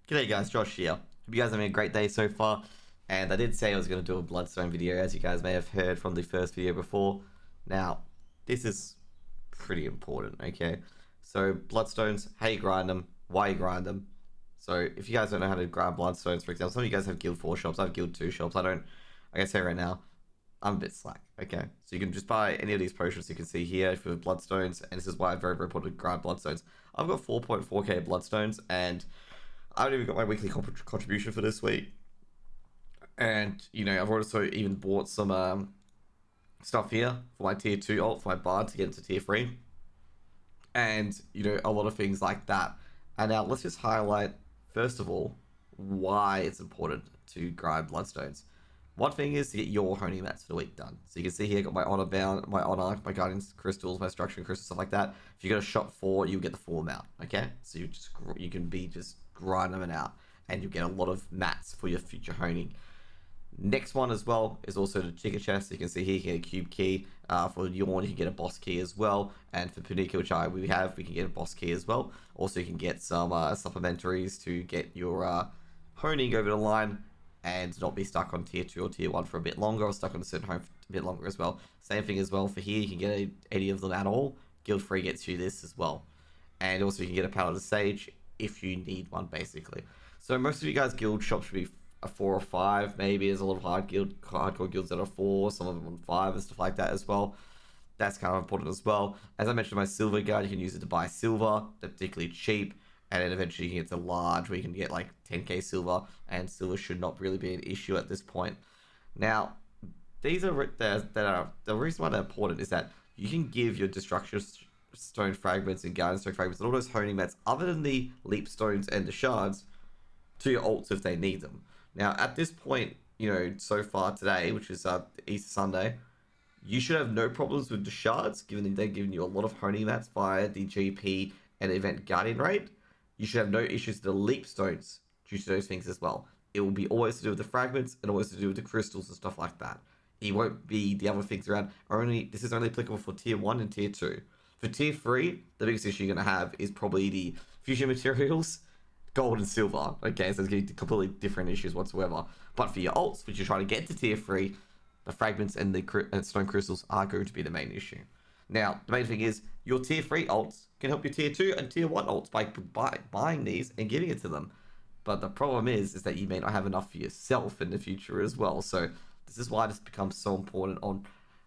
G'day guys, Josh here. Hope you guys are having a great day so far. And I did say I was going to do a Bloodstone video, as you guys may have heard from the first video before. Now, this is pretty important, okay? So, Bloodstones, how you grind them, why you grind them. So, if you guys don't know how to grind Bloodstones, for example, some of you guys have Guild 4 shops, I have Guild 2 shops. I can say right now, I'm a bit slack, okay? So you can just buy any of these potions you can see here for Bloodstones, and this is why it's very, very important to grind Bloodstones. I've got 4.4k Bloodstones, and I haven't even got my weekly contribution for this week. And, I've also even bought some stuff here for my tier 2 ult, for my bard to get into tier 3. And, a lot of things like that. And now let's just highlight, first of all, why it's important to grind Bloodstones. One thing is to get your honing mats for the week done. So you can see here, I got my honor bound, my honor, my guardians crystals, my structuring crystals, stuff like that. If you go to shop 4, you get the full amount, okay? So you can be just grinding them out, and you get a lot of mats for your future honing. Next one as well is also the ticket chest. You can see here you can get a cube key. For Yawn, you can get a boss key as well. And for Punika, which we can get a boss key as well. Also, you can get some supplementaries to get your honing over the line and not be stuck on tier 2 or tier 1 for a bit longer, or stuck on a certain home for a bit longer as well. Same thing as well for here. You can get any of them at all. Guild 3 gets you this as well. And also you can get a Paladin Sage if you need one, basically. So most of you guys guild shops should be a 4 or 5, maybe. There's a lot of hardcore guilds that are 4, some of them on 5 and stuff like that as well. That's kind of important as well. As I mentioned, my silver guard, you can use it to buy silver. They're particularly cheap, and then eventually you can get to large, where you can get like 10k silver, and silver should not really be an issue at this point. Now, these are the reason why they're important is that you can give your destruction stone fragments and guardian stone fragments and all those honing mats, other than the leap stones and the shards, to your ults if they need them. Now, at this point, so far today, which is Easter Sunday, you should have no problems with the shards, given that they're giving you a lot of honing mats via the GP and event guardian raid. You should have no issues with the leap stones due to those things as well. It will be always to do with the fragments and always to do with the crystals and stuff like that. It won't be the other things around. This is only applicable for tier 1 and tier 2. For tier 3, the biggest issue you're going to have is probably the fusion materials, gold and silver. Okay, so it's going to be completely different issues whatsoever. But for your ults, which you're trying to get to tier 3, the fragments and the stone crystals are going to be the main issue. Now, the main thing is, your tier 3 ults can help your tier 2 and tier 1 ults by buying these and giving it to them. But the problem is that you may not have enough for yourself in the future as well. So this is why this becomes so important on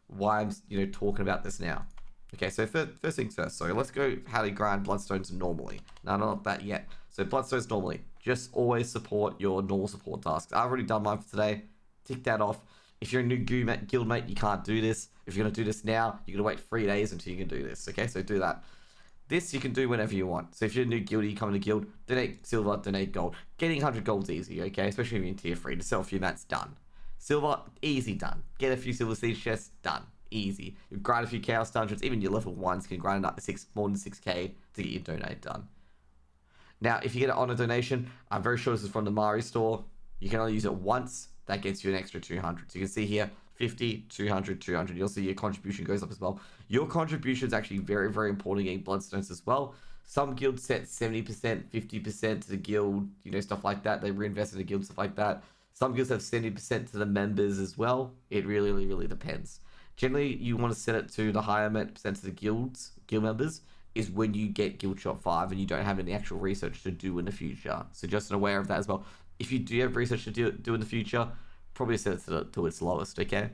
why I'm talking about this now. Okay, so first things first. So let's go how to grind Bloodstones normally. No, not that yet. So Bloodstones normally. Just always support your normal support tasks. I've already done mine for today. Tick that off. If you're a new guild mate, you can't do this. If you're going to do this now, you're going to wait 3 days until you can do this. Okay, so do that. This you can do whenever you want. So if you're a new guildie, you come in a guild, donate silver, donate gold. Getting 100 gold's easy, okay? Especially if you're in tier 3. To sell a few mats, done. Silver, easy, done. Get a few silver siege chests, done. Easy. You grind a few chaos dungeons, even your level 1s can grind up to more than 6k to get your donate done. Now, if you get an honor donation, I'm very sure this is from the Mari store. You can only use it once. That gets you an extra 200. So you can see here, 50, 200, 200. You'll see your contribution goes up as well. Your contribution is actually very, very important getting Bloodstones as well. Some guilds set 70%, 50% to the guild, stuff like that. They reinvest in the guild, stuff like that. Some guilds have 70% to the members as well. It really, really, really depends. Generally, you want to set it to the higher percent to the guild members is when you get Guild Shop 5 and you don't have any actual research to do in the future. So just aware of that as well. If you do have research to do in the future, probably set it to its lowest, okay?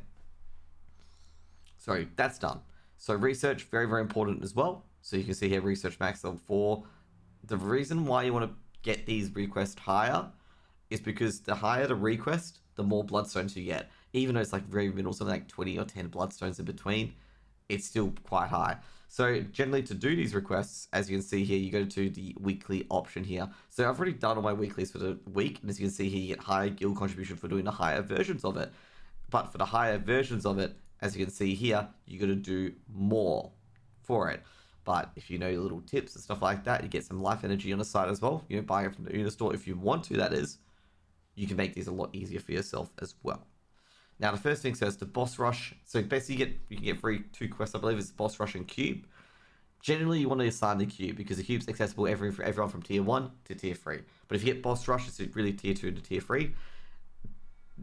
So that's done. So research, very, very important as well. So you can see here, research max level 4. The reason why you want to get these requests higher is because the higher the request, the more Bloodstones you get. Even though it's like very middle, something like 20 or 10 Bloodstones in between, it's still quite high. So generally to do these requests, as you can see here, you go to the weekly option here. So I've already done all my weeklies for the week. And as you can see here, you get higher guild contribution for doing the higher versions of it. But for the higher versions of it, as you can see here, you're going to do more for it. But if you know your little tips and stuff like that, you get some life energy on the side as well. Buying it from the Una store if you want to, that is. You can make these a lot easier for yourself as well. Now, the first thing says the boss rush. So basically, you can get free 2 quests, I believe it's boss rush and cube. Generally, you want to assign the cube because the cube's accessible for everyone from tier 1 to tier 3. But if you get boss rush, it's really tier 2 to tier 3.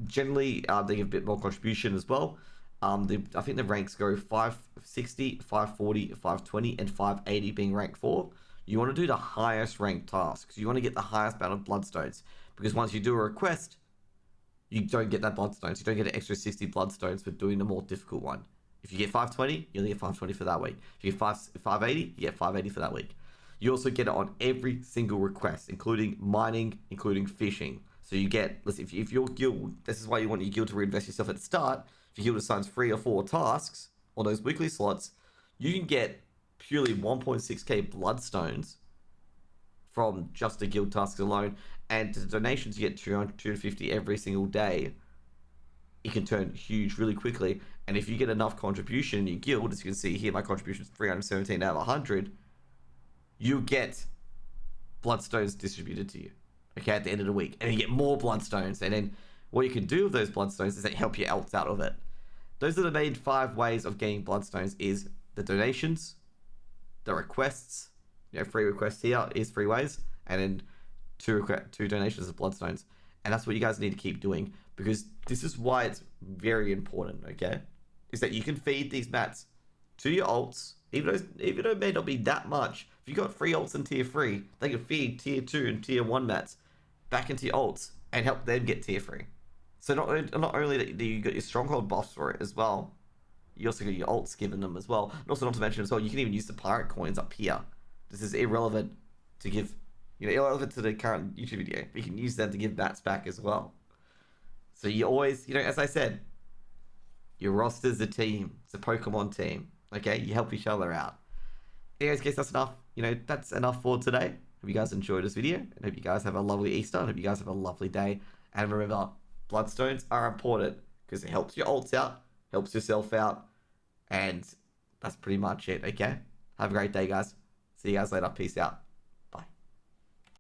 Generally, they give a bit more contribution as well. I think the ranks go 560, 540, 520, and 580 being rank 4. You want to do the highest ranked tasks. You want to get the highest amount of Bloodstones. Because once you do a request, you don't get that Bloodstones. You don't get an extra 60 Bloodstones for doing the more difficult one. If you get 520, you only get 520 for that week. If you get 580, you get 580 for that week. You also get it on every single request, including mining, including fishing. So you get, listen, if your guild, this is why you want your guild to reinvest yourself at the start. If your guild assigns 3 or 4 tasks on those weekly slots, you can get purely 1.6k Bloodstones from just the guild tasks alone. And the donations you get 200, 250 every single day, it can turn huge really quickly. And if you get enough contribution in your guild, as you can see here, my contribution is 317 out of 100, you get Bloodstones distributed to you, okay, at the end of the week. And you get more Bloodstones. And then what you can do with those Bloodstones is that help your elts out of it. Those are the main 5 ways of getting Bloodstones: is the donations, the requests, 3 requests here is 3 ways, and then 2 donations of Bloodstones. And that's what you guys need to keep doing, because this is why it's very important, okay? Is that you can feed these mats to your ults, even though it may not be that much. If you got 3 ults in tier 3, they can feed tier 2 and tier 1 mats back into your ults and help them get tier 3. So not only do you got your stronghold buffs for it as well, you also got your ults given them as well. And also, not to mention as well, you can even use the pirate coins up here. This is irrelevant to give, irrelevant to the current YouTube video. But you can use them to give mats back as well. So you always, as I said, your roster's a team. It's a Pokemon team. Okay, you help each other out. Anyways, guys, that's enough. That's enough for today. Hope you guys enjoyed this video, and hope you guys have a lovely Easter. And hope you guys have a lovely day. And remember, Bloodstones are important because it helps your ults out, helps yourself out, and that's pretty much it. Okay, have a great day, guys. See you guys later. Peace out.